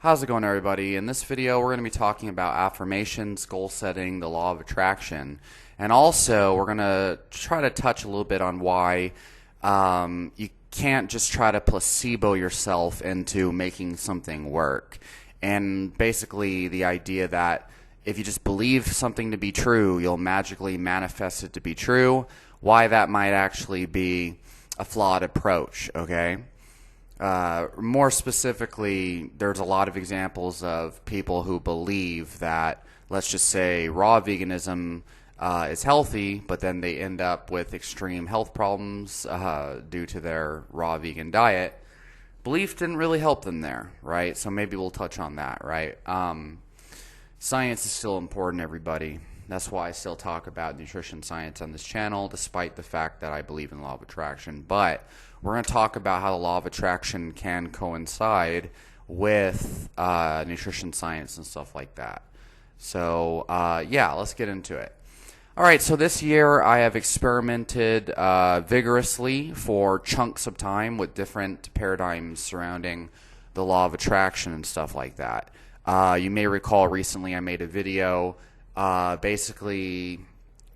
How's it going, everybody? In this video, we're going to be talking about affirmations, goal setting, the law of attraction, and also we're going to try to touch a little bit on why you can't just try to placebo yourself into making something work. And basically the idea that if you just believe something to be true, you'll magically manifest it to be true, why that might actually be a flawed approach, okay? More specifically, there's a lot of examples of people who believe that, let's just say, raw veganism is healthy, but then they end up with extreme health problems due to their raw vegan diet. Belief didn't really help them there, right? So maybe we'll touch on that, right? Science is still important, everybody. That's why I still talk about nutrition science on this channel, despite the fact that I believe in the law of attraction. But we're going to talk about how the law of attraction can coincide with nutrition science and stuff like that. So, yeah, let's get into it. All right, so this year I have experimented vigorously for chunks of time with different paradigms surrounding the law of attraction and stuff like that. You may recall recently I made a video basically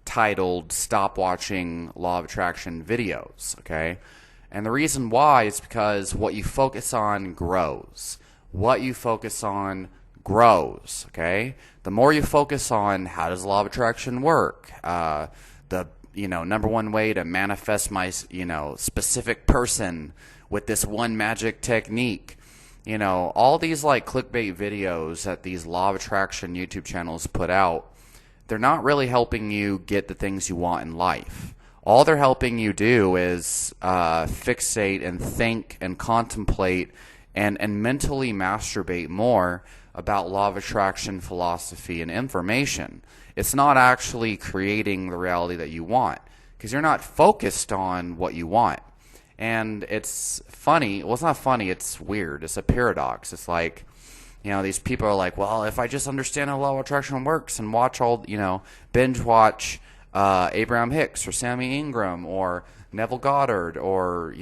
titled Stop Watching Law of Attraction Videos, okay? And the reason why is because what you focus on grows. What you focus on grows, okay? The more you focus on how does the law of attraction work, the number one way to manifest my specific person with this one magic technique, all these like clickbait videos that these law of attraction YouTube channels put out, they're not really helping you get the things you want in life. All they're helping you do is fixate and think and contemplate and mentally masturbate more about law of attraction philosophy and information. It's not actually creating the reality that you want because you're not focused on what you want. And it's funny. Well, it's not funny. It's weird. It's a paradox. It's like, these people are like, well, if I just understand how law of attraction works and watch all, binge watch Abraham Hicks or Sammy Ingram or Neville Goddard or,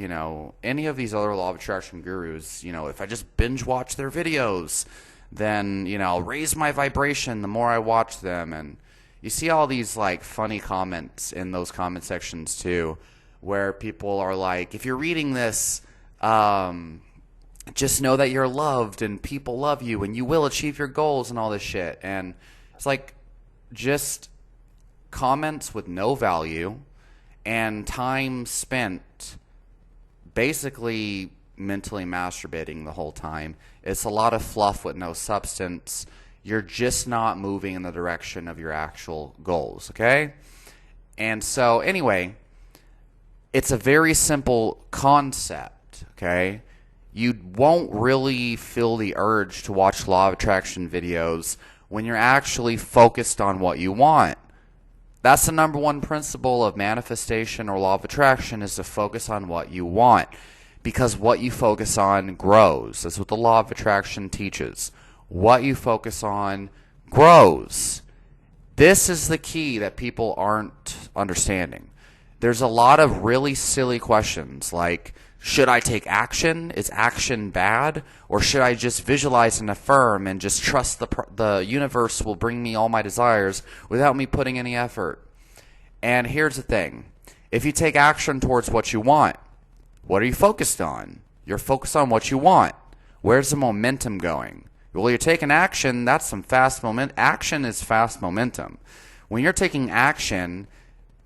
any of these other law of attraction gurus, if I just binge watch their videos, then, I'll raise my vibration the more I watch them. And you see all these like funny comments in those comment sections too, where people are like, if you're reading this, just know that you're loved and people love you and you will achieve your goals and all this shit. And it's like just comments with no value and time spent basically mentally masturbating the whole time. It's a lot of fluff with no substance. You're just not moving in the direction of your actual goals, okay? And so anyway, it's a very simple concept, okay? You won't really feel the urge to watch law of attraction videos when you're actually focused on what you want. That's the number one principle of manifestation or law of attraction, is to focus on what you want. Because what you focus on grows. That's what the law of attraction teaches. What you focus on grows. This is the key that people aren't understanding. There's a lot of really silly questions like, should I take action? Is action bad? Or should I just visualize and affirm and just trust the universe will bring me all my desires without me putting any effort? And here's the thing. If you take action towards what you want, what are you focused on? You're focused on what you want. Where's the momentum going? Well, you're taking action. That's some fast momentum. Action is fast momentum. When you're taking action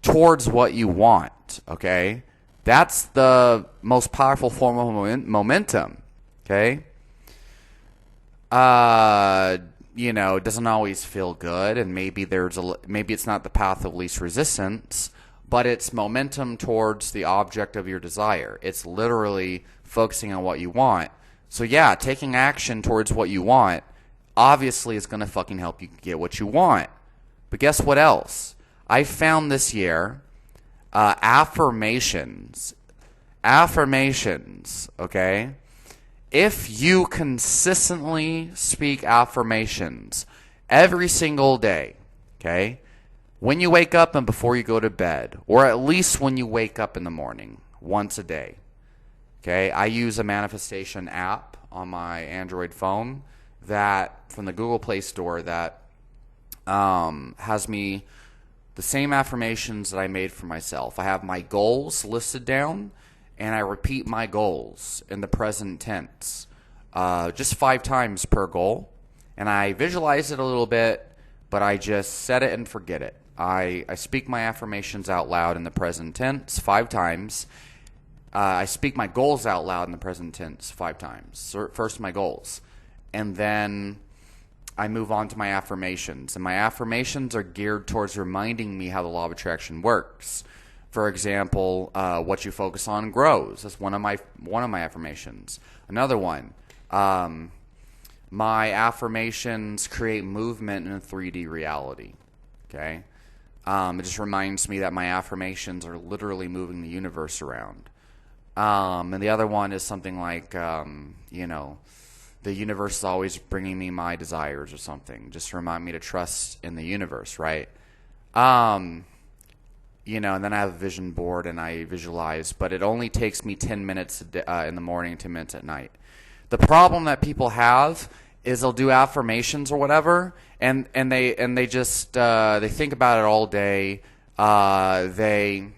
towards what you want, okay, that's the most powerful form of momentum, okay? It doesn't always feel good, and maybe it's not the path of least resistance, but it's momentum towards the object of your desire. It's literally focusing on what you want. So yeah, taking action towards what you want obviously is going to fucking help you get what you want. But guess what else? I found this year affirmations, okay? If you consistently speak affirmations every single day, okay? When you wake up and before you go to bed, or at least when you wake up in the morning, once a day, okay? I use a manifestation app on my Android phone. that from the Google Play Store that has me the same affirmations that I made for myself. I have my goals listed down, and I repeat my goals in the present tense, just 5 times per goal. And I visualize it a little bit, but I just set it and forget it. I speak my affirmations out loud in the present tense 5 times. I speak my goals out loud in the present tense 5 times. So first my goals. And then I move on to my affirmations. And my affirmations are geared towards reminding me how the law of attraction works. For example, what you focus on grows. That's one of my affirmations. Another one, my affirmations create movement in a 3D reality. Okay? It just reminds me that my affirmations are literally moving the universe around. And the other one is something like, the universe is always bringing me my desires or something. Just to remind me to trust in the universe, right? And then I have a vision board and I visualize, but it only takes me 10 minutes in the morning, 10 minutes at night. The problem that people have is they'll do affirmations or whatever, and they just they think about it all day. They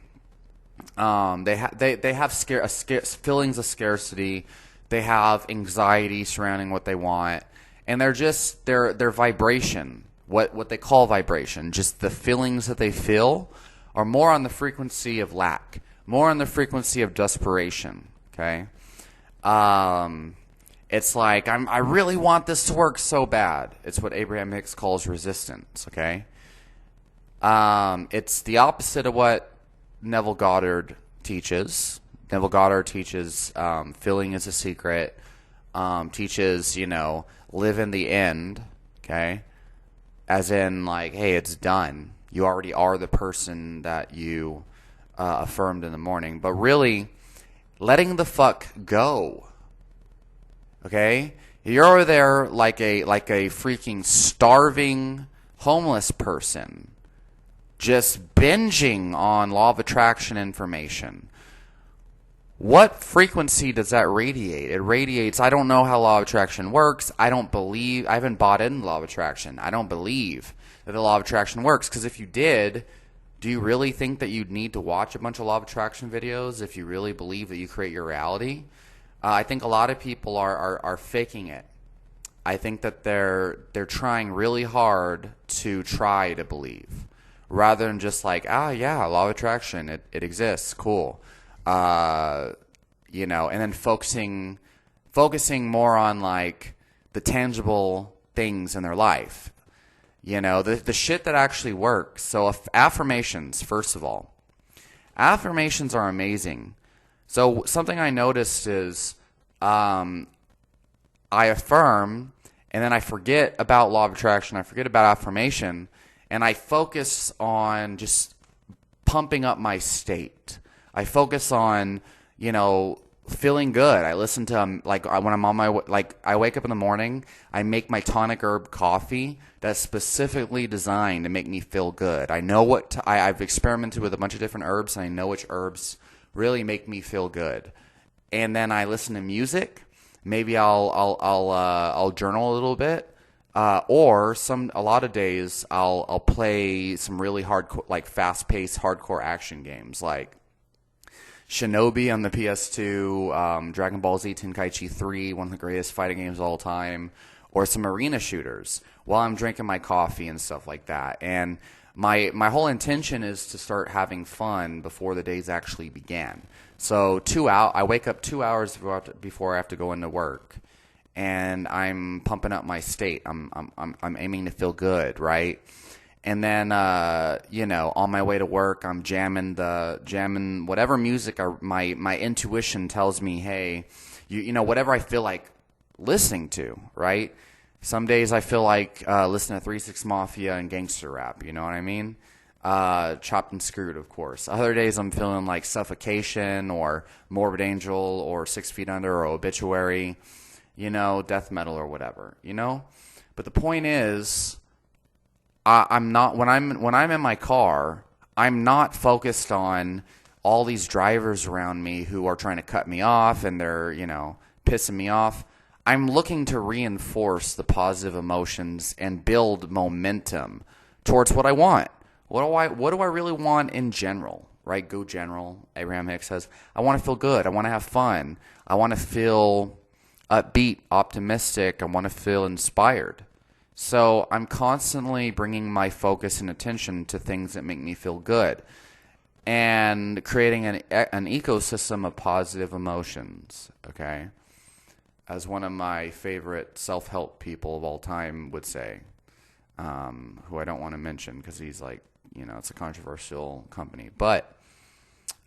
have feelings of scarcity. They have anxiety surrounding what they want, and they're just their vibration, what they call vibration, just the feelings that they feel, are more on the frequency of lack, more on the frequency of desperation. Okay, it's like I really want this to work so bad. It's what Abraham Hicks calls resistance. Okay, it's the opposite of what Neville Goddard teaches. Neville Goddard teaches feeling is a secret, teaches, live in the end, okay? As in, like, hey, it's done. You already are the person that you affirmed in the morning. But really, letting the fuck go, okay? You're over there like a freaking starving homeless person, just binging on law of attraction information. What frequency does that radiate? It radiates, I don't know how law of attraction works. I haven't bought in law of attraction. I don't believe that the law of attraction works. Because if you did, do you really think that you'd need to watch a bunch of law of attraction videos if you really believe that you create your reality? I think a lot of people are faking it. I think that they're trying really hard to try to believe, rather than just like, yeah, law of attraction, it exists, cool. And then focusing more on like the tangible things in their life, the shit that actually works. So affirmations, first of all, affirmations are amazing. So something I noticed is, I affirm and then I forget about law of attraction. I forget about affirmation, and I focus on just pumping up my state. I focus on, feeling good. I listen to when I'm on my I wake up in the morning, I make my tonic herb coffee that's specifically designed to make me feel good. I know I've experimented with a bunch of different herbs, and I know which herbs really make me feel good. And then I listen to music. Maybe I'll journal a little bit, or a lot of days I'll play some really hardcore, fast-paced hardcore action games like Shinobi on the PS2, Dragon Ball Z Tenkaichi 3, one of the greatest fighting games of all time, or some arena shooters while I'm drinking my coffee and stuff like that. And my whole intention is to start having fun before the days actually began. So I wake up 2 hours before I have to go into work, and I'm pumping up my state. I'm aiming to feel good, right? And then, on my way to work, I'm jamming whatever music my intuition tells me, hey, whatever I feel like listening to, right? Some days I feel like listening to 3 6 Mafia and gangster rap, you know what I mean? Chopped and Screwed, of course. Other days I'm feeling like Suffocation or Morbid Angel or 6 Feet Under or Obituary, death metal or whatever, But the point is, I'm not when I'm in my car, I'm not focused on all these drivers around me who are trying to cut me off and they're, pissing me off. I'm looking to reinforce the positive emotions and build momentum towards what I want. What do I really want in general? Right? Go general. Abraham Hicks says, I want to feel good. I want to have fun. I want to feel upbeat, optimistic. I want to feel inspired. So I'm constantly bringing my focus and attention to things that make me feel good and creating an ecosystem of positive emotions, okay? As one of my favorite self-help people of all time would say, who I don't want to mention because he's like, it's a controversial company, but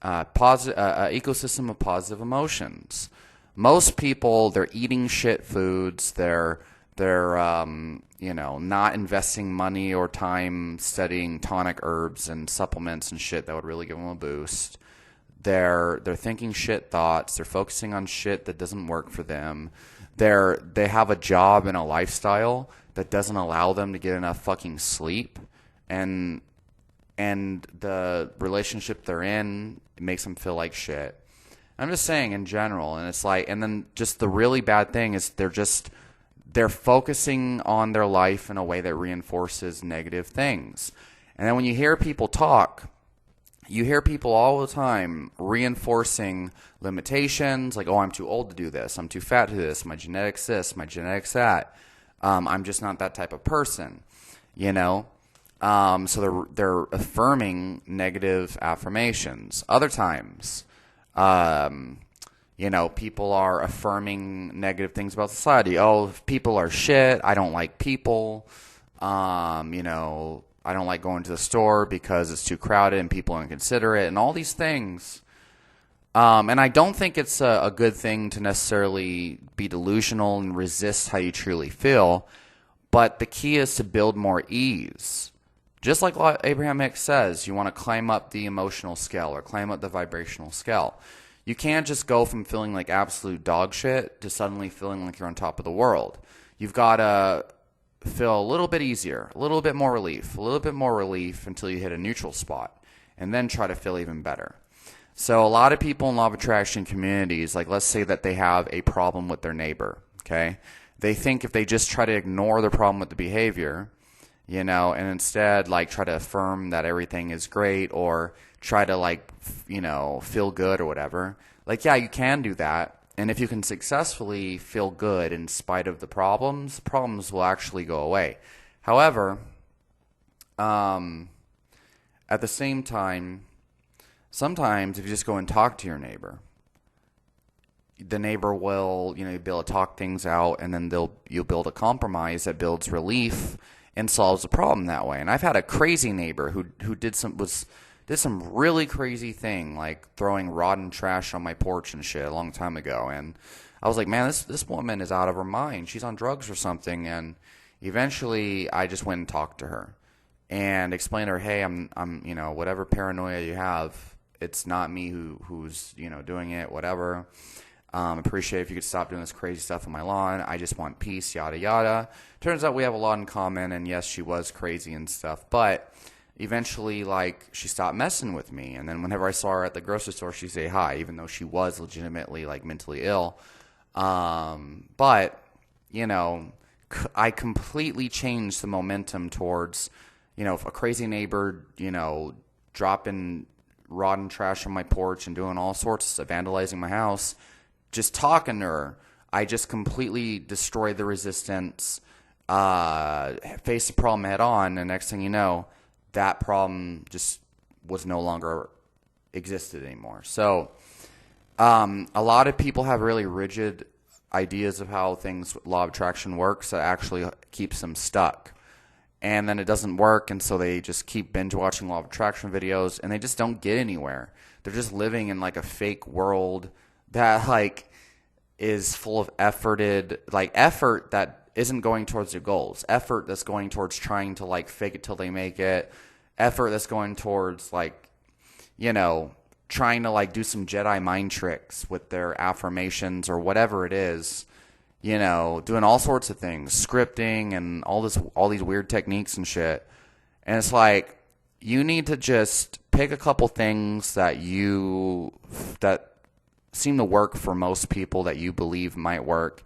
ecosystem of positive emotions. Most people, they're eating shit foods, they're not investing money or time studying tonic herbs and supplements and shit that would really give them a boost. They're thinking shit thoughts. They're focusing on shit that doesn't work for them. They have a job and a lifestyle that doesn't allow them to get enough fucking sleep, and the relationship they're in makes them feel like shit. I'm just saying in general, and it's like, and then just the really bad thing is they're focusing on their life in a way that reinforces negative things. And then when you hear people talk, you hear people all the time reinforcing limitations, like, oh, I'm too old to do this, I'm too fat to do this, my genetics this, my genetics that, I'm just not that type of person, So they're affirming negative affirmations. Other times, people are affirming negative things about society. Oh, people are shit. I don't like people. I don't like going to the store because it's too crowded and people are inconsiderate and all these things. And I don't think it's a good thing to necessarily be delusional and resist how you truly feel. But the key is to build more ease. Just like Abraham Hicks says, you want to climb up the emotional scale or climb up the vibrational scale. You can't just go from feeling like absolute dog shit to suddenly feeling like you're on top of the world. You've got to feel a little bit easier, a little bit more relief until you hit a neutral spot, and then try to feel even better. So a lot of people in law of attraction communities, like let's say that they have a problem with their neighbor, okay? They think if they just try to ignore the problem with the behavior, and instead try to affirm that everything is great or try to feel good or whatever. Yeah, you can do that. And if you can successfully feel good in spite of the problems will actually go away. However, at the same time, sometimes if you just go and talk to your neighbor, the neighbor will, be able to talk things out, and then you'll build a compromise that builds relief and solves the problem that way. And I've had a crazy neighbor who did some really crazy thing, like throwing rotten trash on my porch and shit a long time ago. And I was like, man, this woman is out of her mind. She's on drugs or something. And eventually I just went and talked to her and explained to her, hey, I'm whatever paranoia you have, it's not me who's doing it, whatever. Appreciate if you could stop doing this crazy stuff on my lawn. I just want peace, yada, yada. Turns out we have a lot in common, and yes, she was crazy and stuff, but eventually, she stopped messing with me. And then whenever I saw her at the grocery store, she'd say hi, even though she was legitimately, mentally ill. But, I completely changed the momentum towards, if a crazy neighbor, dropping rotten trash on my porch and doing all sorts of vandalizing my house, just talking to her, I just completely destroyed the resistance, faced the problem head on, and next thing you know, that problem just was no longer existed anymore. So a lot of people have really rigid ideas of how law of attraction works that actually keeps them stuck. And then it doesn't work, and so they just keep binge watching law of attraction videos, and they just don't get anywhere. They're just living in a fake world that is full of effort that isn't going towards their goals, effort that's going towards trying to fake it till they make it, effort that's going towards trying to do some Jedi mind tricks with their affirmations or whatever it is, doing all sorts of things, scripting and all these weird techniques and shit. And it's you need to just pick a couple things that seem to work for most people that you believe might work,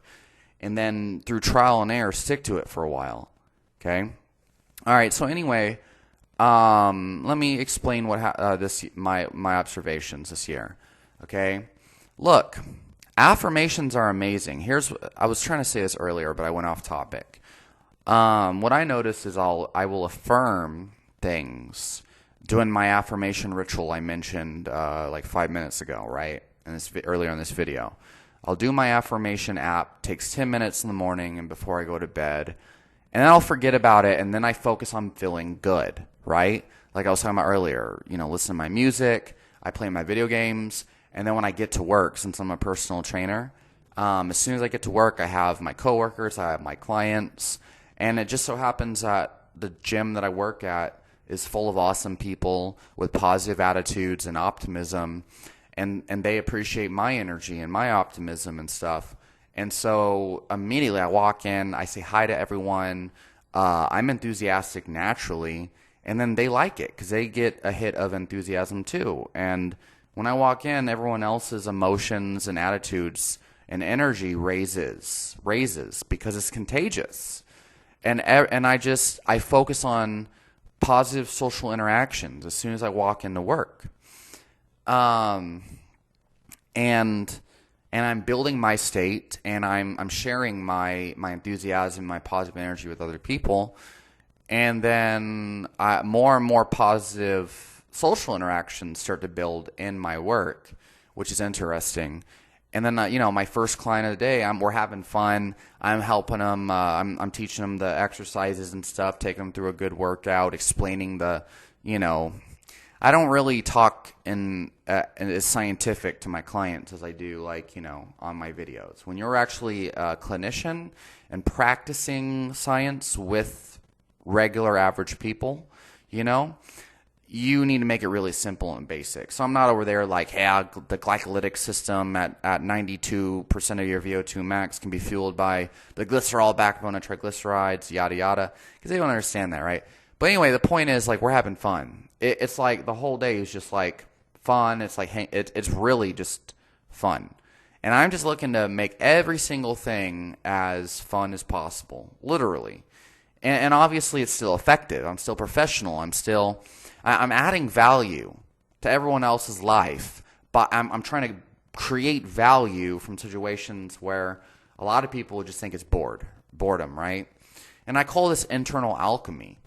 and then through trial and error, stick to it for a while. Okay? All right, so anyway, let me explain what my observations this year. Okay? Look, affirmations are amazing. I was trying to say this earlier, but I went off topic. What I notice is I will affirm things doing my affirmation ritual I mentioned like 5 minutes ago, right? Earlier in this video. I'll do my affirmation app. Takes 10 minutes in the morning and before I go to bed. And then I'll forget about it, and then I focus on feeling good, right? Like I was talking about earlier, listen to my music, I play my video games, and then when I get to work, since I'm a personal trainer, as soon as I get to work, I have my coworkers, I have my clients, and it just so happens that the gym that I work at is full of awesome people with positive attitudes and optimism, and they appreciate my energy and my optimism and stuff. And so immediately I walk in, I say hi to everyone. I'm enthusiastic naturally, and then they like it because they get a hit of enthusiasm too. And when I walk in, everyone else's emotions and attitudes and energy raises because it's contagious. And I focus on positive social interactions as soon as I walk into work. And I'm building my state, and I'm sharing my enthusiasm, my positive energy with other people, and then more and more positive social interactions start to build in my work, which is interesting. And then my first client of the day, we're having fun. I'm helping them. I'm teaching them the exercises and stuff, taking them through a good workout, explaining I don't really talk as scientific to my clients as I do on my videos. When you're actually a clinician and practicing science with regular average people, you need to make it really simple and basic. So I'm not over there like, hey, the glycolytic system at 92% of your VO2 max can be fueled by the glycerol backbone of triglycerides, yada, yada, because they don't understand that, right? But anyway, the point is, we're having fun. It's like the whole day is just like fun. It's like it's really just fun. And I'm just looking to make every single thing as fun as possible, literally. And obviously it's still effective. I'm still professional. I'm adding value to everyone else's life, but I'm trying to create value from situations where a lot of people would just think it's boredom, right? And I call this internal alchemy.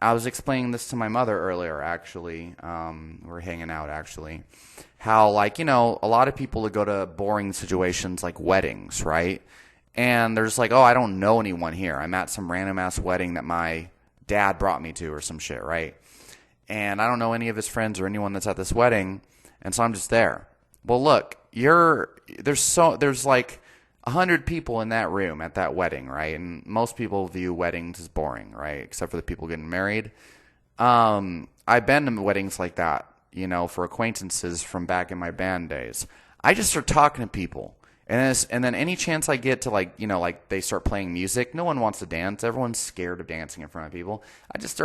I was explaining this to my mother earlier, actually. We're hanging out, actually. How, a lot of people would go to boring situations like weddings, right? And there's oh, I don't know anyone here. I'm at some random-ass wedding that my dad brought me to or some shit, right? And I don't know any of his friends or anyone that's at this wedding, and so I'm just there. Well, look, there's 100 people in that room at that wedding, right? And most people view weddings as boring, right? Except for the people getting married. I've been to weddings like that, for acquaintances from back in my band days. I just start talking to people. And then any chance I get to they start playing music, no one wants to dance. Everyone's scared of dancing in front of people. I just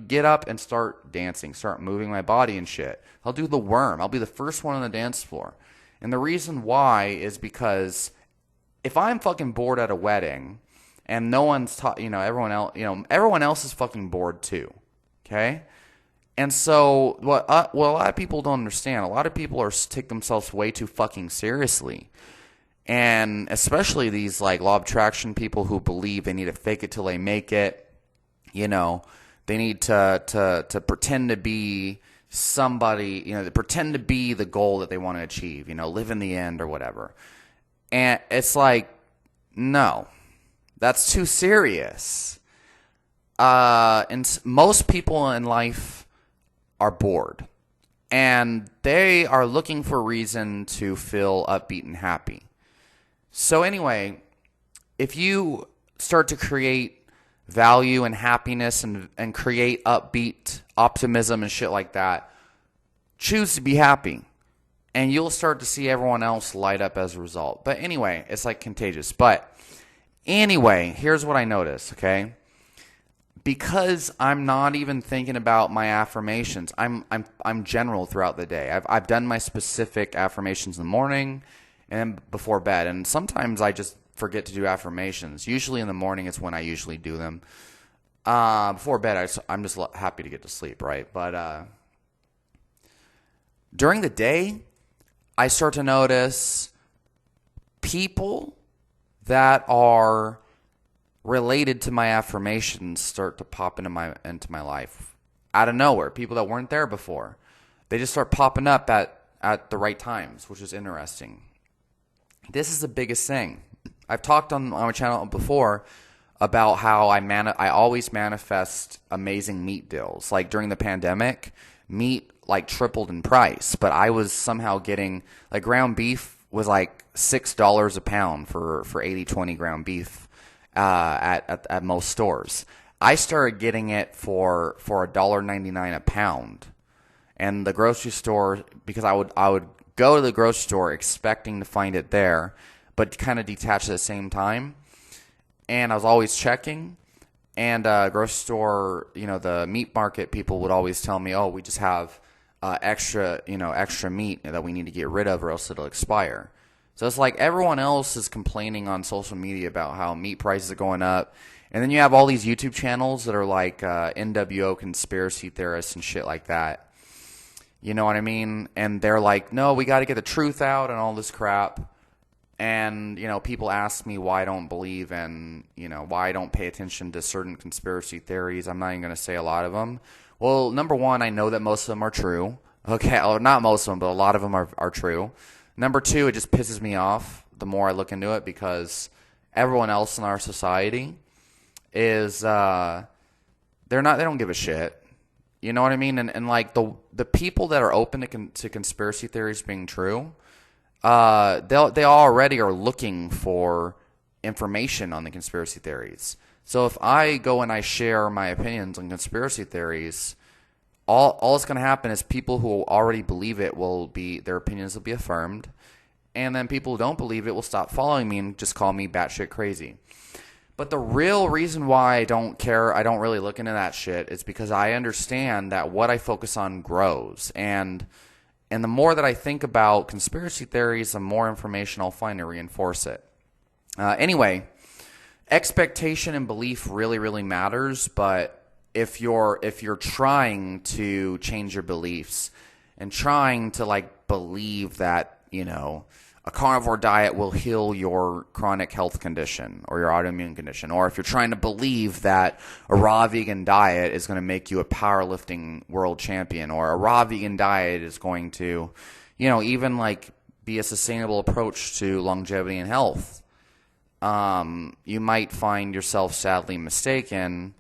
get up and start dancing, start moving my body and shit. I'll do the worm. I'll be the first one on the dance floor. And the reason why is because if I'm fucking bored at a wedding and no one's everyone else is fucking bored too. Okay? And so what a lot of people don't understand, a lot of people take themselves way too fucking seriously. And especially these law of attraction people who believe they need to fake it till they make it. They need to pretend to be somebody, they pretend to be the goal that they want to achieve, live in the end or whatever. And it's no, that's too serious. And most people in life are bored. And they are looking for a reason to feel upbeat and happy. So anyway, if you start to create value and happiness and create upbeat optimism and shit like that, choose to be happy. And you'll start to see everyone else light up as a result. But anyway, it's contagious. But anyway, here's what I notice, okay? Because I'm not even thinking about my affirmations. I'm general throughout the day. I've done my specific affirmations in the morning, and before bed. And sometimes I just forget to do affirmations. Usually in the morning is when I usually do them. Before bed, I'm just happy to get to sleep, right? But during the day, I start to notice people that are related to my affirmations start to pop into my life out of nowhere. People that weren't there before, they just start popping up at the right times, which is interesting. This is the biggest thing. I've talked on my channel before about how I always manifest amazing meat deals. Like during the pandemic, meat like tripled in price, but I was somehow getting like ground beef was like $6 a pound for 80/20 ground beef at most stores. I started getting it for $1.99 a pound, and the grocery store, because I would go to the grocery store expecting to find it there, but kind of detached at the same time. And I was always checking, and grocery store, the meat market people would always tell me, "Oh, we just have extra meat that we need to get rid of, or else it'll expire." So it's like everyone else is complaining on social media about how meat prices are going up, and then you have all these YouTube channels that are like NWO conspiracy theorists and shit like that. You know what I mean? And they're like, "No, we got to get the truth out and all this crap." And, people ask me why I don't believe in, why I don't pay attention to certain conspiracy theories. I'm not even going to say a lot of them. Well, number one, I know that most of them are true. Okay, or not most of them, but a lot of them are true. Number two, it just pisses me off the more I look into it, because everyone else in our society is, they don't give a shit. You know what I mean? And like the people that are open to conspiracy theories being true, they already are looking for information on the conspiracy theories. So if I go and I share my opinions on conspiracy theories, all that's going to happen is people who already believe it their opinions will be affirmed, and then people who don't believe it will stop following me and just call me batshit crazy. But the real reason why I don't care, I don't really look into that shit, is because I understand that what I focus on grows, and the more that I think about conspiracy theories, the more information I'll find to reinforce it. Anyway, expectation and belief really, really matters. But if you're trying to change your beliefs and trying to believe that a carnivore diet will heal your chronic health condition or your autoimmune condition, or if you're trying to believe that a raw vegan diet is going to make you a powerlifting world champion, or a raw vegan diet is going to, even be a sustainable approach to longevity and health, you might find yourself sadly mistaken.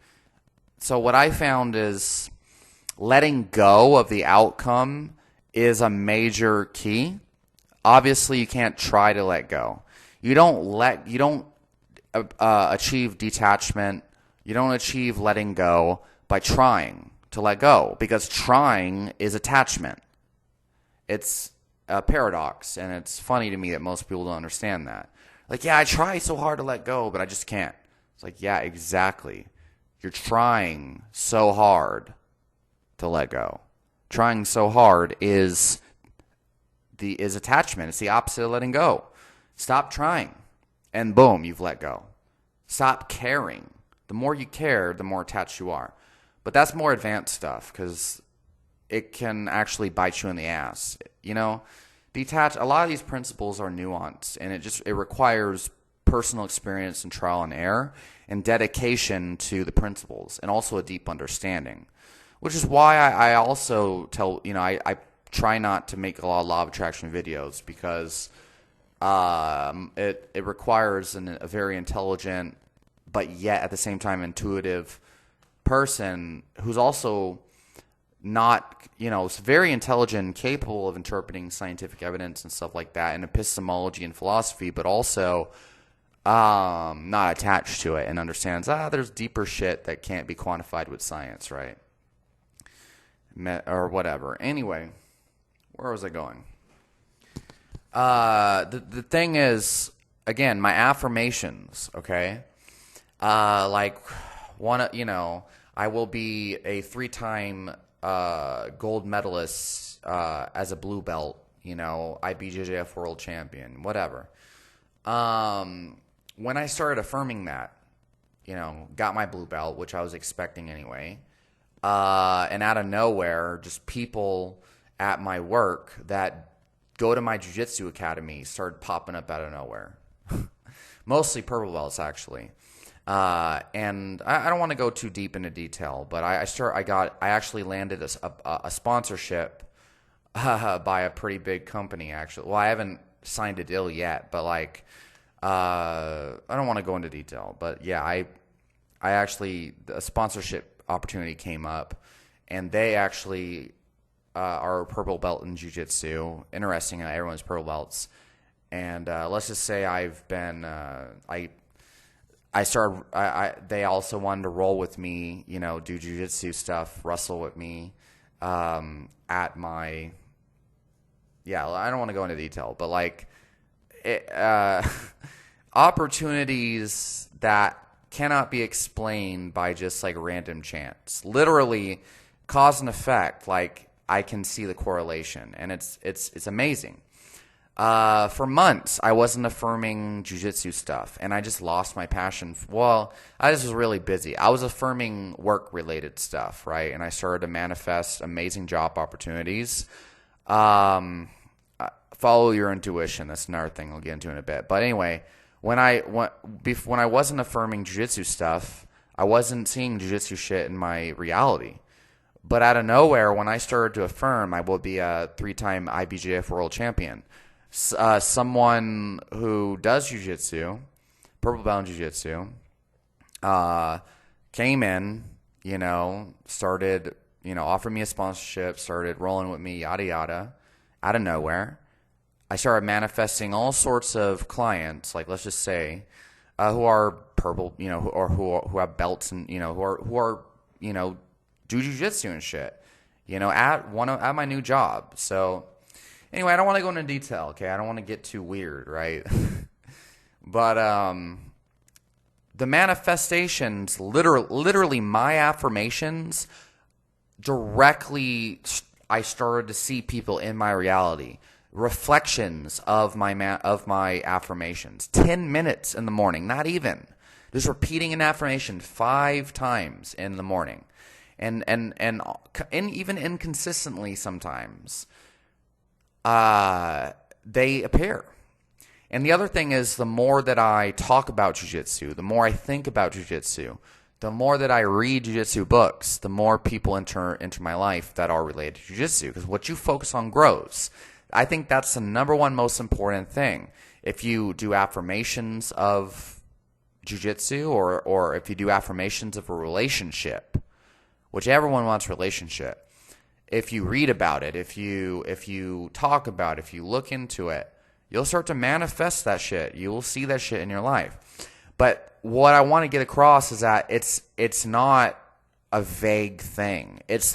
So what I found is letting go of the outcome is a major key. Obviously, you can't try to let go. You don't achieve detachment. You don't achieve letting go by trying to let go, because trying is attachment. It's a paradox, and it's funny to me that most people don't understand that. Yeah, I try so hard to let go, but I just can't. It's yeah, exactly. You're trying so hard to let go. Trying so hard is attachment. It's the opposite of letting go. Stop trying, and boom, you've let go. Stop caring. The more you care, the more attached you are. But that's more advanced stuff, because it can actually bite you in the ass. Detach. A lot of these principles are nuanced, and it requires personal experience and trial and error, and dedication to the principles, and also a deep understanding. Which is why I also tell I try not to make a lot of law of attraction videos, because it requires a very intelligent, but yet at the same time intuitive person who's also not, is very intelligent and capable of interpreting scientific evidence and stuff like that, and epistemology and philosophy, but also not attached to it, and understands there's deeper shit that can't be quantified with science, right? Or whatever. Anyway, where was I going? The thing is, again, my affirmations, okay? I will be a 3-time gold medalist as a blue belt, IBJJF world champion, whatever. When I started affirming that, got my blue belt, which I was expecting anyway, and out of nowhere, just people at my work that go to my jiu-jitsu academy started popping up out of nowhere. Mostly purple belts, actually. And I don't want to go too deep into detail, but I actually landed a sponsorship by a pretty big company, actually. Well, I haven't signed a deal yet, but I don't want to go into detail, but yeah, I actually, a sponsorship opportunity came up, and they actually are purple belt in jiu-jitsu. Interesting, everyone's purple belts. And let's just say I've been, they also wanted to roll with me, do jiu-jitsu stuff, wrestle with me at my, I don't want to go into detail, but opportunities that cannot be explained by just random chance. Literally, cause and effect. I can see the correlation, and it's amazing. For months, I wasn't affirming jiu-jitsu stuff, and I just lost my passion. I just was really busy. I was affirming work-related stuff, right? And I started to manifest amazing job opportunities. Follow your intuition. That's another thing I'll get into in a bit. But anyway, when I wasn't affirming jiu-jitsu stuff, I wasn't seeing jiu-jitsu shit in my reality. But out of nowhere, when I started to affirm, I will be a 3-time IBJJF world champion. Someone who does jiu-jitsu, purple belt in jiu-jitsu, came in, started, offering me a sponsorship, started rolling with me, yada, yada, out of nowhere. I started manifesting all sorts of clients, let's just say, who are purple, or who have belts and, who are do jiu-jitsu and shit, at my new job. So anyway, I don't want to go into detail, okay? I don't want to get too weird, right? But the manifestations, literally my affirmations, directly, I started to see people in my reality. Reflections of my affirmations. 10 minutes in the morning, not even. Just repeating an affirmation 5 times in the morning. And even inconsistently sometimes. They appear. And the other thing is, the more that I talk about jiu-jitsu, the more I think about jiu-jitsu, the more that I read jiu-jitsu books, the more people enter into my life that are related to jiu-jitsu. Because what you focus on grows. I think that's the number one most important thing. If you do affirmations of jiu-jitsu, or if you do affirmations of a relationship, which everyone wants relationship, if you read about it, if you talk about it, if you look into it, you'll start to manifest that shit. You will see that shit in your life. But what I want to get across is that it's not a vague thing. It's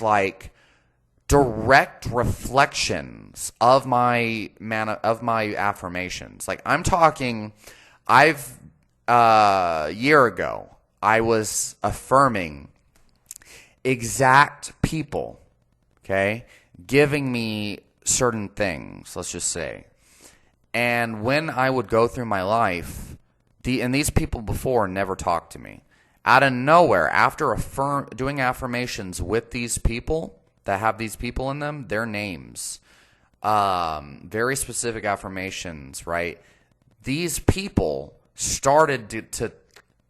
direct reflections of my affirmations. I'm talking, a year ago, I was affirming exact people, okay, giving me certain things, let's just say. And when I would go through my life, these people before never talked to me. Out of nowhere, after doing affirmations with these people that have these people in them, their names, very specific affirmations, right? These people started to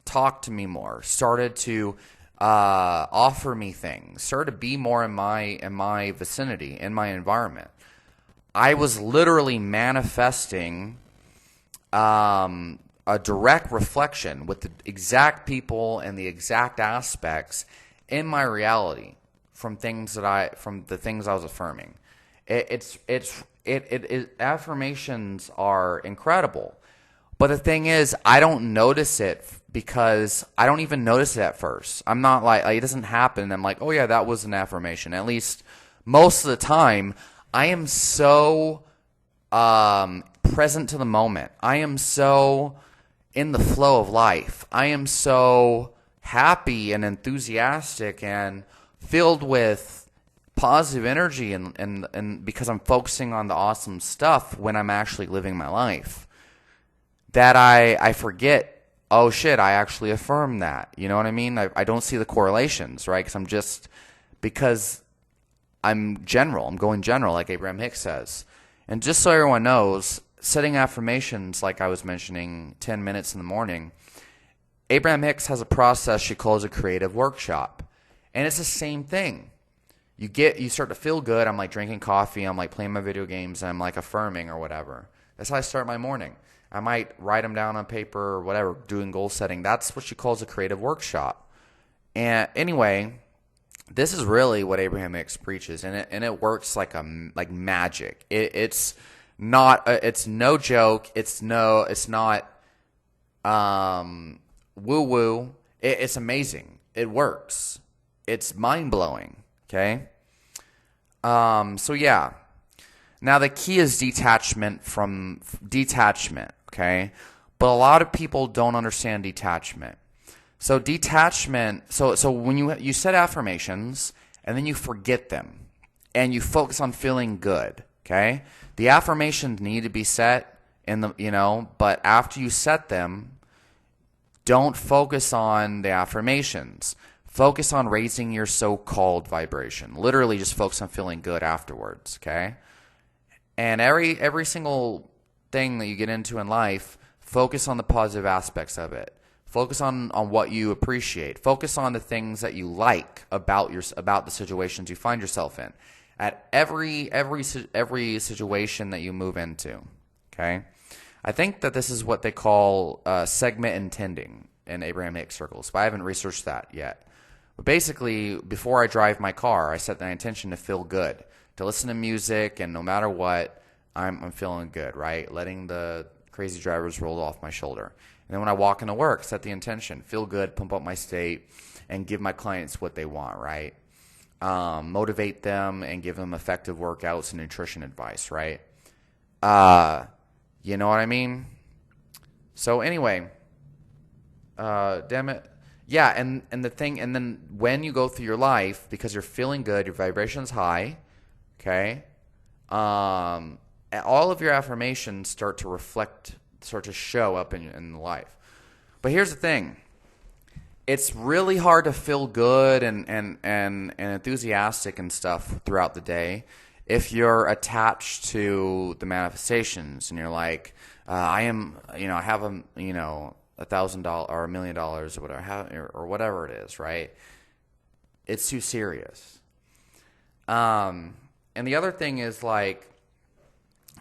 talk to me more, started to offer me things, started to be more in my vicinity, in my environment. I was literally manifesting a direct reflection with the exact people and the exact aspects in my reality from the things I was affirming. Affirmations are incredible, but the thing is, I don't notice it because I don't even notice it at first. I'm not it doesn't happen. I'm like, oh yeah, that was an affirmation. At least most of the time, I am so present to the moment. I am so in the flow of life. I am so happy and enthusiastic and filled with positive energy and because I'm focusing on the awesome stuff when I'm actually living my life, that I forget, oh shit, I actually affirm that. You know what I mean? I don't see the correlations, right? Because I'm going general, like Abraham Hicks says. And just so everyone knows, setting affirmations, like I was mentioning, 10 minutes in the morning, Abraham Hicks has a process she calls a creative workshop. And it's the same thing. You start to feel good. I'm like drinking coffee. I'm like playing my video games. And I'm like affirming or whatever. That's how I start my morning. I might write them down on paper or whatever, doing goal setting. That's what she calls a creative workshop. And anyway, this is really what Abraham Hicks preaches, and it works like magic. It's no joke. It's not woo woo. It's amazing. It works. It's mind blowing. Okay. So yeah. Now the key is detachment. Okay, but a lot of people don't understand detachment. So detachment. So when you set affirmations and then you forget them and you focus on feeling good. Okay, the affirmations need to be set but after you set them, don't focus on the affirmations. Focus on raising your so-called vibration. Literally just focus on feeling good afterwards, okay? And every single thing that you get into in life, focus on the positive aspects of it. Focus on what you appreciate. Focus on the things that you like about the situations you find yourself in. At every situation that you move into, okay? I think that this is what they call segment intending in Abraham Hicks circles, but I haven't researched that yet. But basically, before I drive my car, I set the intention to feel good, to listen to music, and no matter what, I'm feeling good, right? Letting the crazy drivers roll off my shoulder. And then when I walk into work, set the intention, feel good, pump up my state, and give my clients what they want, right? Motivate them and give them effective workouts and nutrition advice, right? You know what I mean? So anyway, damn it. Yeah, and then when you go through your life, because you're feeling good, your vibration's high, okay? All of your affirmations start to show up in life. But here's the thing. It's really hard to feel good and enthusiastic and stuff throughout the day if you're attached to the manifestations and you're like, I have $1,000 or $1 million or whatever, or whatever it is, right? It's too serious. And the other thing is like,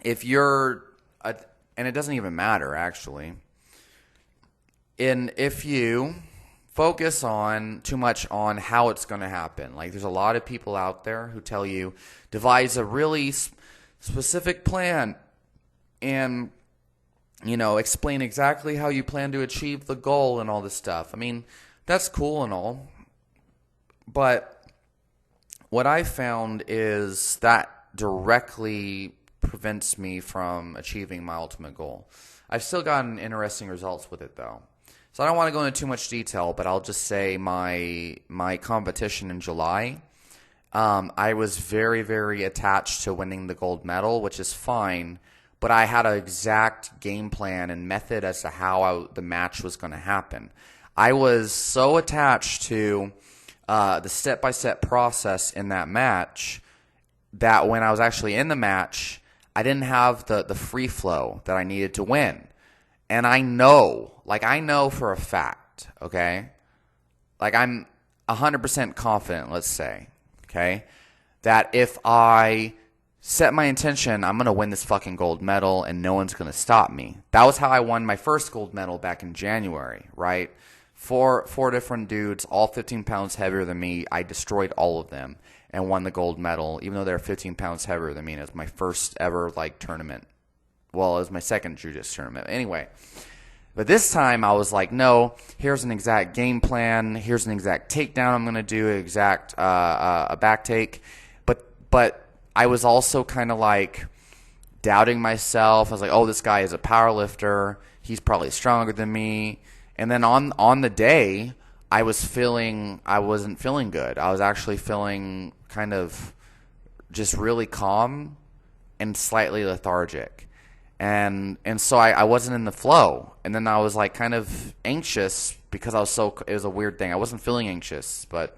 if you're, and it doesn't even matter actually, if you focus on too much on how it's going to happen, like there's a lot of people out there who tell you devise a really specific plan and explain exactly how you plan to achieve the goal and all this stuff. I mean, that's cool and all, but what I found is that directly prevents me from achieving my ultimate goal. I've still gotten interesting results with it though. So I don't want to go into too much detail, but I'll just say my competition in July, I was very, very attached to winning the gold medal, which is fine. But I had an exact game plan and method as to how the match was going to happen. I was so attached to the step-by-step process in that match that when I was actually in the match, I didn't have the free flow that I needed to win. And I know for a fact, okay? Like I'm 100% confident, let's say, okay, that if I set my intention, I'm going to win this fucking gold medal and no one's going to stop me. That was how I won my first gold medal back in January, right? Four different dudes, all 15 pounds heavier than me. I destroyed all of them and won the gold medal, even though they're 15 pounds heavier than me. And it was my first ever tournament. Well, it was my second jiu-jitsu tournament. Anyway, but this time I was like, no, here's an exact game plan. Here's an exact takedown I'm going to do, exact a back take. But I was also kind of like doubting myself. I was like, oh, this guy is a power lifter. He's probably stronger than me. And then on the day, I wasn't feeling good. I was actually feeling kind of just really calm and slightly lethargic. And so I wasn't in the flow. And then I was like kind of anxious because it was a weird thing. I wasn't feeling anxious, but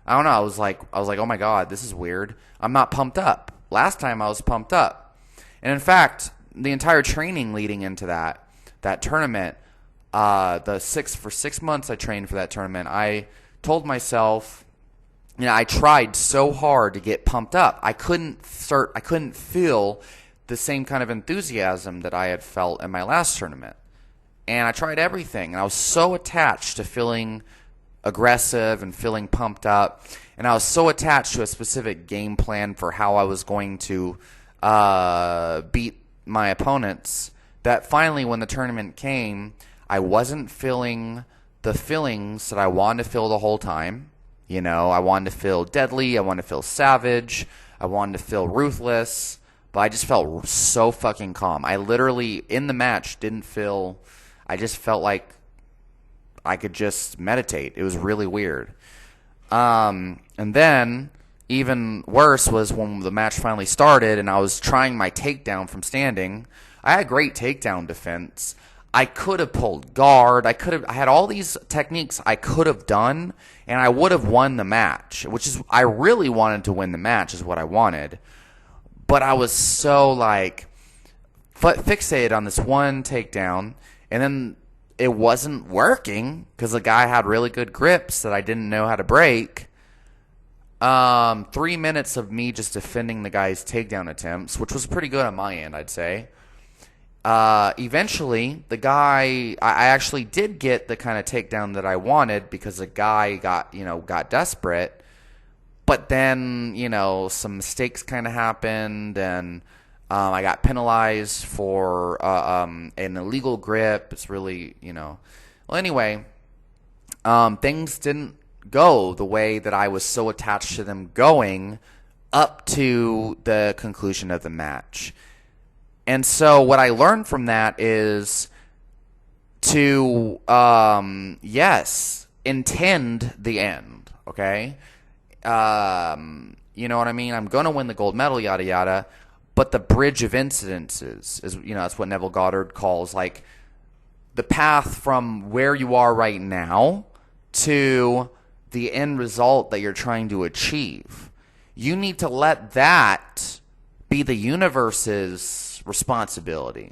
I don't know. I was like, oh my God, this is weird. I'm not pumped up. Last time I was pumped up. And in fact, the entire training leading into that tournament, for 6 months I trained for that tournament, I told myself, I tried so hard to get pumped up. I couldn't feel the same kind of enthusiasm that I had felt in my last tournament. And I tried everything, and I was so attached to feeling aggressive and feeling pumped up, and I was so attached to a specific game plan for how I was going to beat my opponents that finally, when the tournament came, I wasn't feeling the feelings that I wanted to feel the whole time. I wanted to feel deadly, I wanted to feel savage, I wanted to feel ruthless, but I just felt so fucking calm. I literally, in the match, I just felt like I could just meditate. It was really weird. And then, even worse was when the match finally started and I was trying my takedown from standing. I had great takedown defense. I could have pulled guard. I had all these techniques I could have done, and I would have won the match, I really wanted to win the match is what I wanted. But I was so fixated on this one takedown, and then it wasn't working because the guy had really good grips that I didn't know how to break. 3 minutes of me just defending the guy's takedown attempts, which was pretty good on my end, I'd say. Eventually, the guy, I actually did get the kind of takedown that I wanted because the guy got desperate. But then, some mistakes kind of happened, and I got penalized for an illegal grip. It's really, Well, anyway, things didn't go the way that I was so attached to them going up to the conclusion of the match. And so what I learned from that is to, intend the end, okay? You know what I mean? I'm going to win the gold medal, yada, yada. But the bridge of incidences is, that's what Neville Goddard calls, the path from where you are right now to the end result that you're trying to achieve. You need to let that be the universe's responsibility.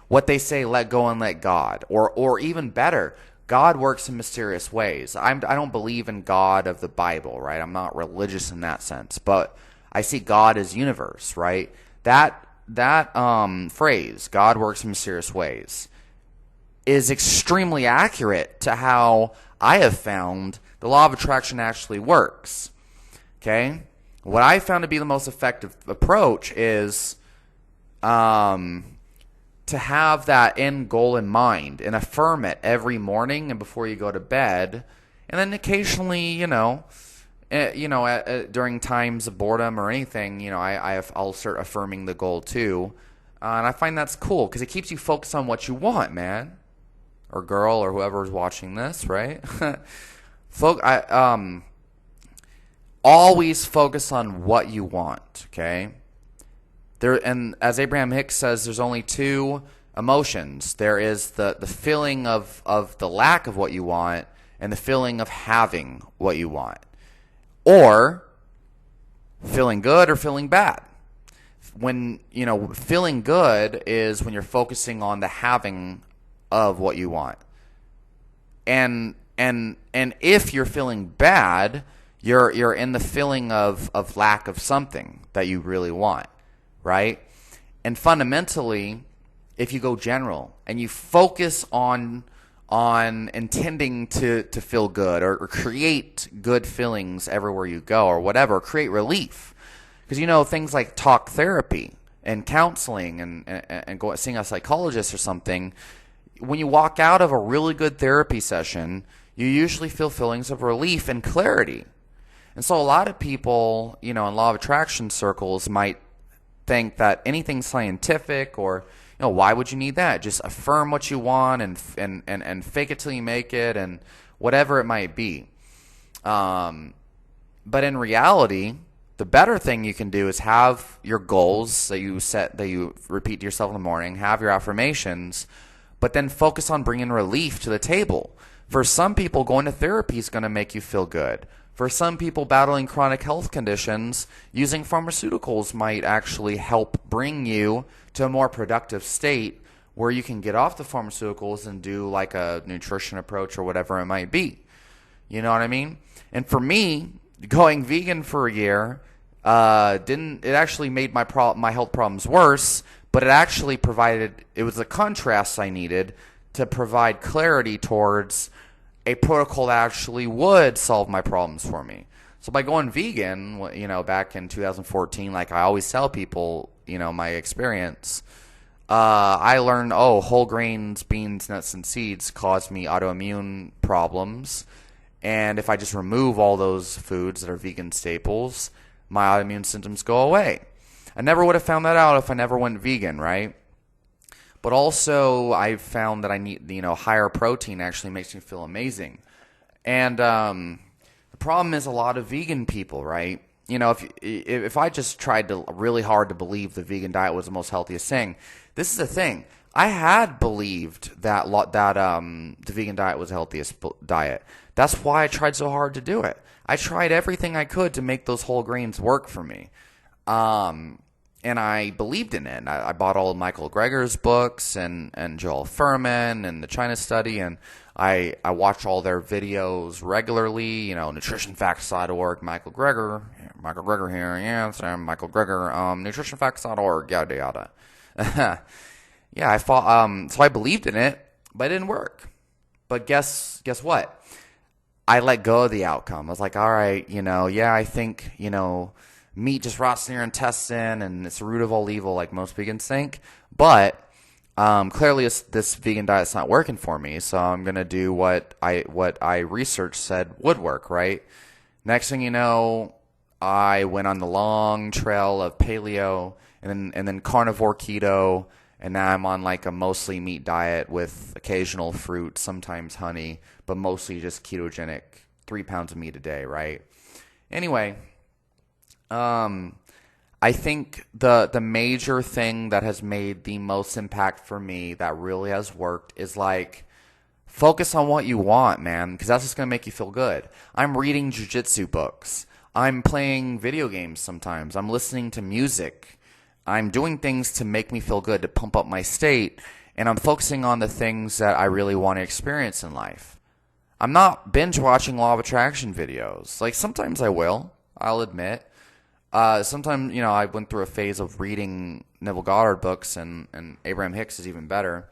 What they say, let go and let God. Or even better, God works in mysterious ways. I don't believe in God of the Bible, right? I'm not religious in that sense. But I see God as universe, right? That phrase, God works in mysterious ways, is extremely accurate to how I have found the law of attraction actually works. Okay? What I found to be the most effective approach is to have that end goal in mind and affirm it every morning and before you go to bed, and then occasionally, during times of boredom or anything, I'll start affirming the goal too, and I find that's cool because it keeps you focused on what you want, man, or girl, or whoever's watching this, right? Always focus on what you want, okay? And as Abraham Hicks says, there's only two emotions. There is the feeling of the lack of what you want and the feeling of having what you want. Or feeling good or feeling bad. When, feeling good is when you're focusing on the having of what you want. And if you're feeling bad, you're in the feeling of lack of something that you really want. Right? And fundamentally, if you go general and you focus on intending to feel good or create good feelings everywhere you go or whatever, create relief. Because things like talk therapy and counseling and go seeing a psychologist or something, when you walk out of a really good therapy session, you usually feel feelings of relief and clarity. And so a lot of people, in law of attraction circles might think that anything scientific or why would you need that? Just affirm what you want and fake it till you make it and whatever it might be. But in reality, the better thing you can do is have your goals that you repeat to yourself in the morning, have your affirmations, but then focus on bringing relief to the table. For some people, going to therapy is going to make you feel good. For some people battling chronic health conditions, using pharmaceuticals might actually help bring you to a more productive state where you can get off the pharmaceuticals and do like a nutrition approach or whatever it might be. You know what I mean? And for me, going vegan for a year it actually made my health problems worse, but it was a contrast I needed to provide clarity towards a protocol that actually would solve my problems for me. So by going vegan, back in 2014, like I always tell people, my experience, I learned, whole grains, beans, nuts, and seeds cause me autoimmune problems. And if I just remove all those foods that are vegan staples, my autoimmune symptoms go away. I never would have found that out if I never went vegan, right? But also, I've found that I need, higher protein actually makes me feel amazing. And the problem is a lot of vegan people, right? If I just tried really hard to believe the vegan diet was the most healthiest thing, this is the thing. I had believed that the vegan diet was the healthiest diet. That's why I tried so hard to do it. I tried everything I could to make those whole grains work for me. And I believed in it. I bought all of Michael Greger's books and Joel Furman and the China Study, and I watch all their videos regularly. NutritionFacts.org, Michael Greger here, yes, I'm Michael Greger, NutritionFacts.org, yada yada. Yeah, so I believed in it, but it didn't work. But guess what? I let go of the outcome. I was like, all right, I think, meat just rots in your intestine and it's the root of all evil, like most vegans think. But clearly, this vegan diet's not working for me, so I'm gonna do what I researched said would work. Right. Next thing you know, I went on the long trail of paleo and then carnivore keto. And now I'm on like a mostly meat diet with occasional fruit, sometimes honey, but mostly just ketogenic, 3 pounds of meat a day, right? Anyway, I think the major thing that has made the most impact for me that really has worked is like focus on what you want, man, because that's just going to make you feel good. I'm reading jiu-jitsu books. I'm playing video games sometimes. I'm listening to music. I'm doing things to make me feel good, to pump up my state, and I'm focusing on the things that I really want to experience in life. I'm not binge watching Law of Attraction videos. Like, sometimes I will, I'll admit. Sometimes, I went through a phase of reading Neville Goddard books, and Abraham Hicks is even better.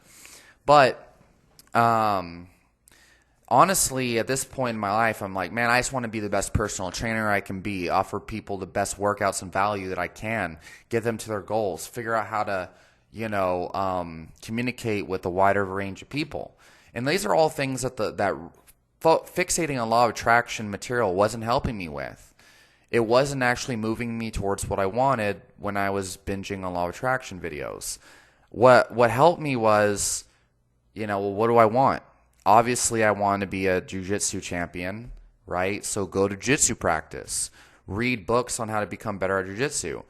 But, honestly, at this point in my life, I'm like, man, I just want to be the best personal trainer I can be, offer people the best workouts and value that I can, get them to their goals, figure out how to, communicate with a wider range of people. And these are all things that fixating on law of attraction material wasn't helping me with. It wasn't actually moving me towards what I wanted when I was binging on law of attraction videos. What helped me was, what do I want? Obviously, I want to be a jiu-jitsu champion, right? So go to jiu-jitsu practice. Read books on how to become better at jiu-jitsu.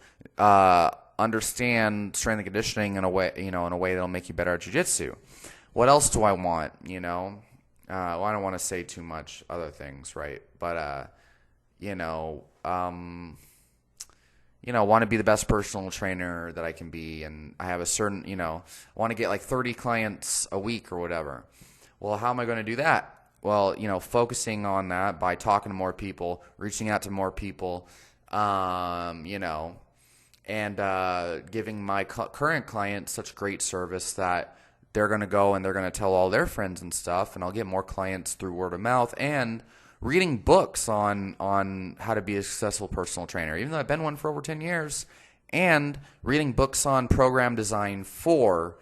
Understand strength and conditioning in a way that'll make you better at jiu-jitsu. What else do I want? I don't want to say too much other things, right? But want to be the best personal trainer that I can be, and I have a certain, I want to get like 30 clients a week or whatever. Well, how am I going to do that? Well, focusing on that by talking to more people, reaching out to more people, and giving my current clients such great service that they're going to go and they're going to tell all their friends and stuff, and I'll get more clients through word of mouth and reading books on how to be a successful personal trainer, even though I've been one for over 10 years, and reading books on program design for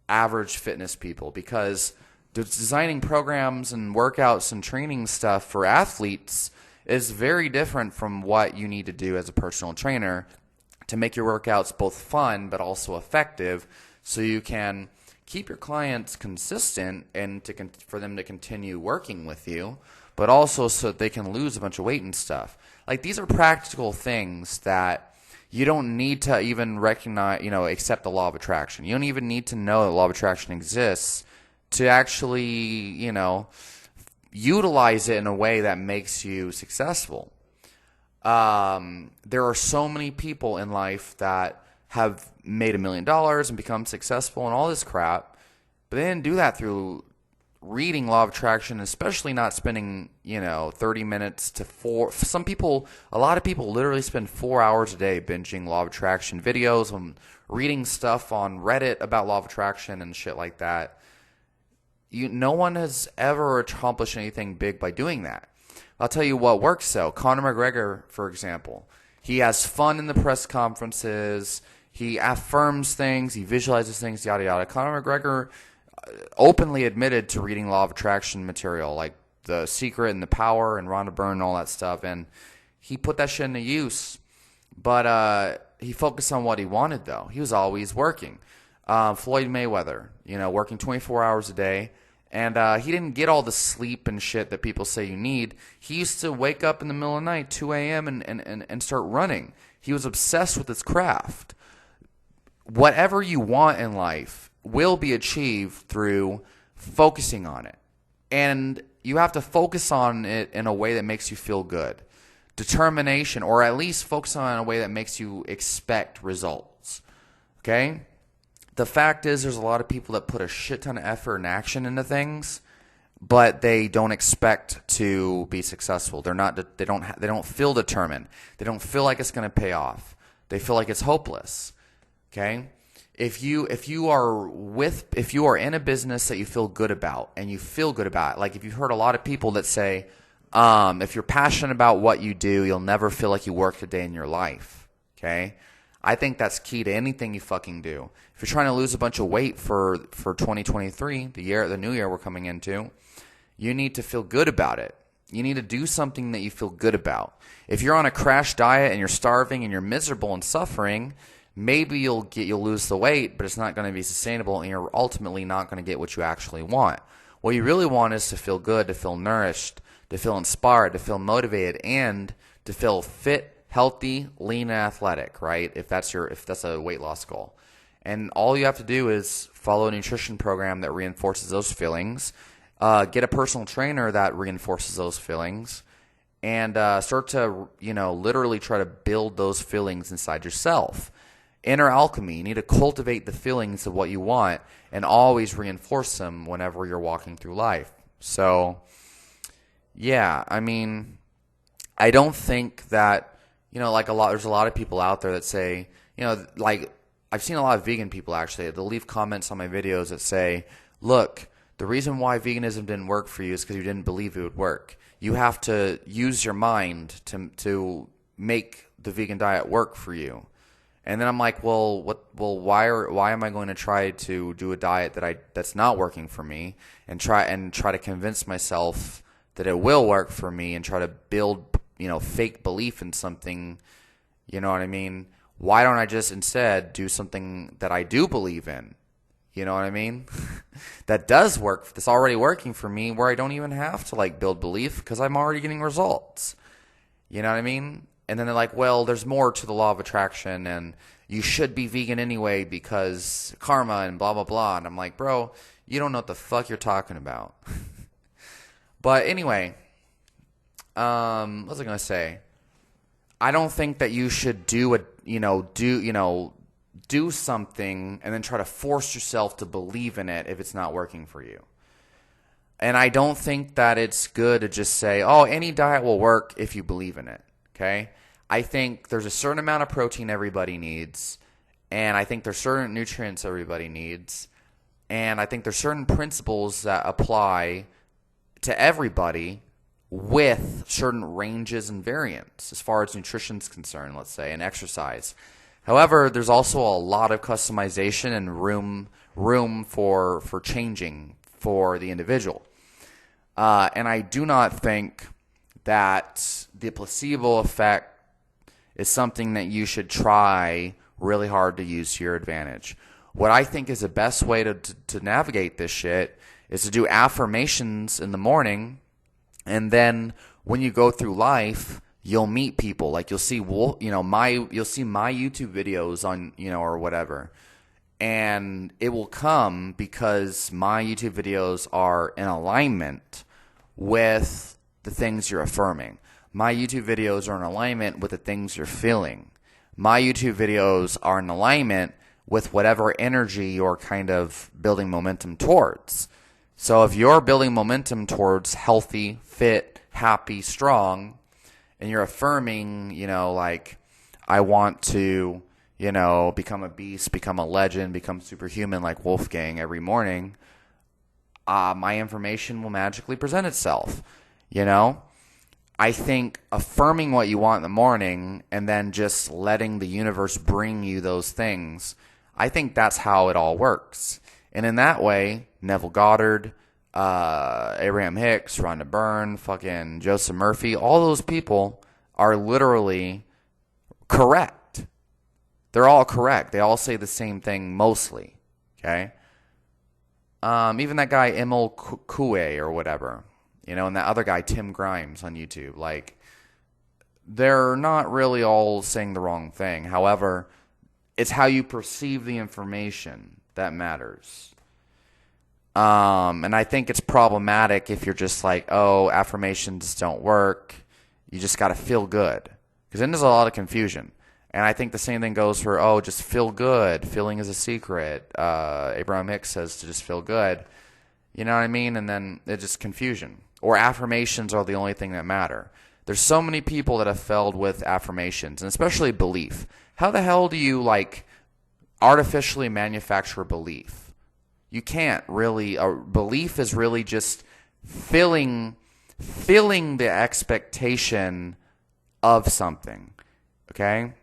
average fitness people, because designing programs and workouts and training stuff for athletes is very different from what you need to do as a personal trainer to make your workouts both fun but also effective, so you can keep your clients consistent and for them to continue working with you, but also so that they can lose a bunch of weight and stuff. Like, these are practical things that you don't need to even recognize, accept the law of attraction. You don't even need to know the law of attraction exists to actually, utilize it in a way that makes you successful. There are so many people in life that have made $1 million and become successful and all this crap, but they didn't do that through reading law of attraction, especially not spending 30 minutes to 4. A lot of people literally spend 4 hours a day binging law of attraction videos and reading stuff on Reddit about law of attraction and shit like that. No one has ever accomplished anything big by doing that. I'll tell you what works though. Conor McGregor, for example, he has fun in the press conferences. He affirms things. He visualizes things, yada yada. Conor McGregor openly admitted to reading law of attraction material like The Secret and The Power and Rhonda Byrne and all that stuff, and he put that shit into use. But he focused on what he wanted though. He was always working. Floyd Mayweather, working 24 hours a day. And he didn't get all the sleep and shit that people say you need. He used to wake up in the middle of the night, 2 a.m., and start running. He was obsessed with his craft. Whatever you want in life will be achieved through focusing on it. And you have to focus on it in a way that makes you feel good. Determination, or at least focus on it in a way that makes you expect results. Okay? The fact is, there's a lot of people that put a shit ton of effort and action into things, but they don't expect to be successful. They don't feel determined. They don't feel like it's going to pay off. They feel like it's hopeless. Okay? If you are in a business that you feel good about and you feel good about it, like if you've heard a lot of people that say, if you're passionate about what you do, you'll never feel like you worked a day in your life. Okay? I think that's key to anything you fucking do. If you're trying to lose a bunch of weight for 2023, the new year we're coming into, you need to feel good about it. You need to do something that you feel good about. If you're on a crash diet and you're starving and you're miserable and suffering, maybe you'll lose the weight, but it's not going to be sustainable, and you're ultimately not going to get what you actually want. What you really want is to feel good, to feel nourished, to feel inspired, to feel motivated, and to feel fit, healthy, lean, and athletic, right? If that's a weight loss goal. And all you have to do is follow a nutrition program that reinforces those feelings, get a personal trainer that reinforces those feelings, and start to, literally try to build those feelings inside yourself. Inner alchemy. You need to cultivate the feelings of what you want and always reinforce them whenever you're walking through life. So, yeah, I mean, I don't think that, there's a lot of people out there that say, I've seen a lot of vegan people actually. They'll leave comments on my videos that say, look, the reason why veganism didn't work for you is because you didn't believe it would work. You have to use your mind to make the vegan diet work for you. And then I'm like, why am I going to try to do a diet that's not working for me and try to convince myself that it will work for me and try to build, fake belief in something, you know what I mean? Why don't I just instead do something that I do believe in? You know what I mean? That does work, that's already working for me, where I don't even have to build belief because I'm already getting results. You know what I mean? And then they're like, well, there's more to the law of attraction and you should be vegan anyway because karma and blah, blah, blah. And I'm like, bro, you don't know what the fuck you're talking about. But anyway, what was I going to say? I don't think that you should do something and then try to force yourself to believe in it if it's not working for you. And I don't think that it's good to just say, oh, any diet will work if you believe in it. Okay? I think there's a certain amount of protein everybody needs, and I think there's certain nutrients everybody needs, and I think there's certain principles that apply to everybody with certain ranges and variants as far as nutrition is concerned, let's say, and exercise. However, there's also a lot of customization and room for changing for the individual. And I do not think that the placebo effect is something that you should try really hard to use to your advantage. what I think is the best way to navigate this shit is to do affirmations in the morning, and then when you go through life, you'll meet people. Like you'll see, my YouTube videos on, or whatever. And it will come because my YouTube videos are in alignment with the things you're affirming. My YouTube videos are in alignment with the things you're feeling. My YouTube videos are in alignment with whatever energy you're kind of building momentum towards. So if you're building momentum towards healthy, fit, happy, strong, and you're affirming, like, I want to, become a beast, become a legend, become superhuman like Wolfgang every morning, my information will magically present itself, I think affirming what you want in the morning and then just letting the universe bring you those things, I think that's how it all works. And in that way, Neville Goddard, Abraham Hicks, Rhonda Byrne, fucking Joseph Murphy, all those people are literally correct. They're all correct. They all say the same thing mostly. Okay? Even that guy Emil Coué or whatever, and that other guy Tim Grimes on YouTube, like, they're not really all saying the wrong thing. However, it's how you perceive the information that matters. And I think it's problematic if you're just like, oh, affirmations don't work. You just got to feel good. Because then there's a lot of confusion. And I think the same thing goes for, oh, just feel good. Feeling is a secret. Abraham Hicks says to just feel good. You know what I mean? And then it's just confusion. Or affirmations are the only thing that matter. There's so many people that have failed with affirmations, and especially belief. How the hell do you, artificially manufacture belief? You can't really. Belief is really just filling the expectation of something. Okay?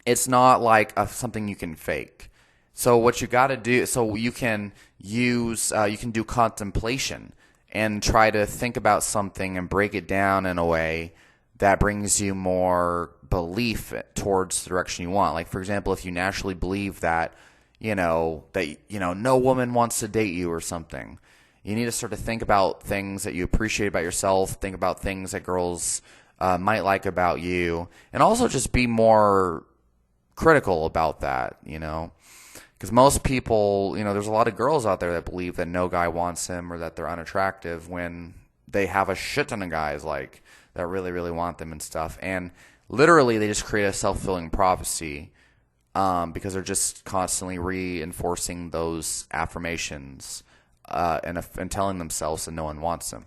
It's not like something you can fake. So what you got to do, so you can you can do contemplation and try to think about something and break it down in a way that brings you more belief towards the direction you want. Like, for example, if you naturally believe that, no woman wants to date you or something, you need to start to think about things that you appreciate about yourself, think about things that girls might like about you, and also just be more critical about that, because most people, there's a lot of girls out there that believe that no guy wants them or that they're unattractive when they have a shit ton of guys that really, really want them and stuff. And literally they just create a self-fulfilling prophecy because they're just constantly reinforcing those affirmations and telling themselves that no one wants them.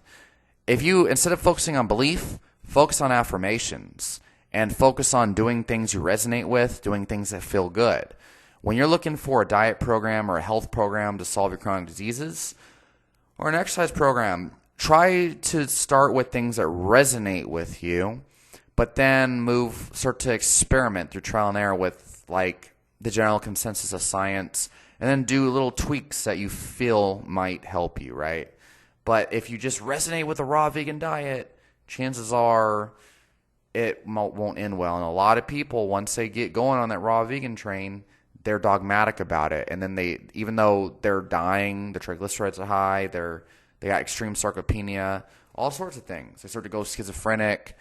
If you, instead of focusing on belief, focus on affirmations and focus on doing things you resonate with, doing things that feel good. When you're looking for a diet program or a health program to solve your chronic diseases or an exercise program, try to start with things that resonate with you, but then start to experiment through trial and error with the general consensus of science, and then do little tweaks that you feel might help you, right? But if you just resonate with a raw vegan diet, chances are it won't end well. And a lot of people, once they get going on that raw vegan train, they're dogmatic about it. And then even though they're dying, the triglycerides are high, they got extreme sarcopenia, all sorts of things. They start to go schizophrenic.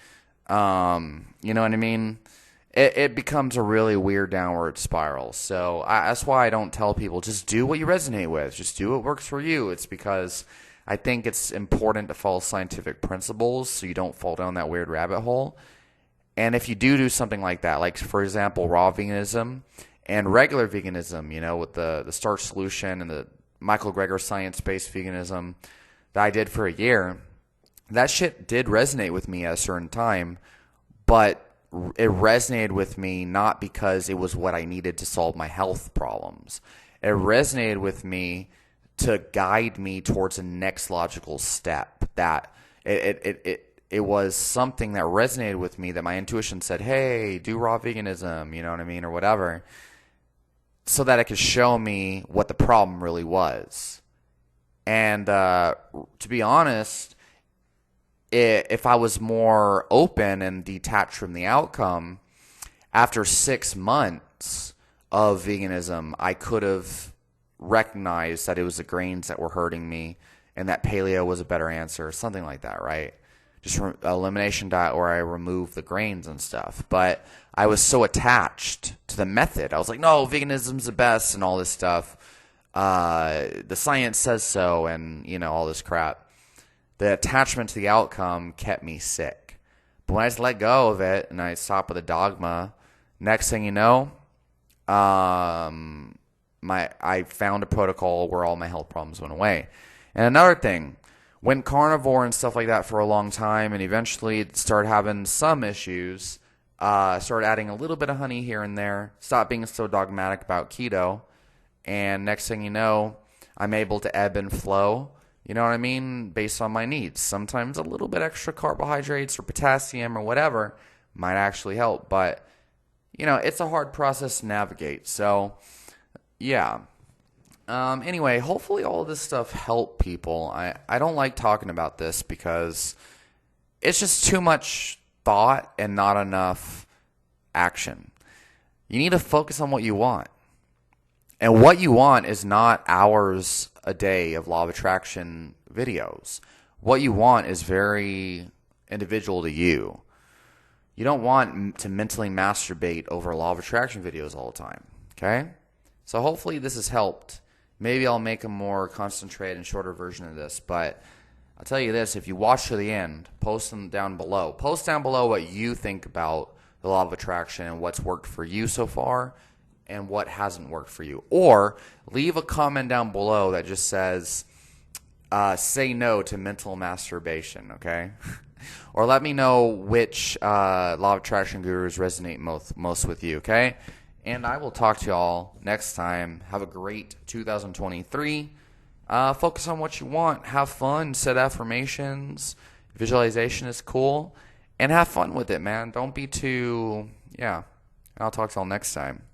You know what I mean? It becomes a really weird downward spiral. So that's why I don't tell people, just do what you resonate with. Just do what works for you. It's because I think it's important to follow scientific principles so you don't fall down that weird rabbit hole. And if you do something like that, like, for example, raw veganism and regular veganism, with the starch solution and the Michael Greger science-based veganism that I did for a year, that shit did resonate with me at a certain time, but it resonated with me not because it was what I needed to solve my health problems. It resonated with me to guide me towards the next logical step. That it was something that resonated with me, that my intuition said, hey, do raw veganism, you know what I mean, or whatever, so that it could show me what the problem really was. And to be honest, if I was more open and detached from the outcome, after 6 months of veganism, I could have recognized that it was the grains that were hurting me and that paleo was a better answer, something like that, right? Just elimination diet where I remove the grains and stuff. But I was so attached to the method. I was like, no, veganism's the best and all this stuff. The science says so, and, all this crap. The attachment to the outcome kept me sick. But when I just let go of it and I stopped with the dogma, next thing you know, I found a protocol where all my health problems went away. And another thing, went carnivore and stuff like that for a long time, and eventually started having some issues. Started adding a little bit of honey here and there. Stopped being so dogmatic about keto. And next thing you know, I'm able to ebb and flow, you know what I mean, based on my needs. Sometimes a little bit extra carbohydrates or potassium or whatever might actually help. But, it's a hard process to navigate. So, yeah. Anyway, hopefully all of this stuff helped people. I don't like talking about this because it's just too much thought and not enough action. You need to focus on what you want. And what you want is not hours a day of law of attraction videos. What you want is very individual to you. You don't want to mentally masturbate over law of attraction videos all the time. Okay? So hopefully this has helped. Maybe I'll make a more concentrated and shorter version of this. But I'll tell you this, if you watch to the end, post them down below. Post down below what you think about the law of attraction and what's worked for you so far and what hasn't worked for you. Or leave a comment down below that just says, say no to mental masturbation, okay? Or let me know which law of attraction gurus resonate most with you, okay? And I will talk to y'all next time. Have a great 2023. Focus on what you want. Have fun. Set affirmations. Visualization is cool. And have fun with it, man. Don't be too, And I'll talk to y'all next time.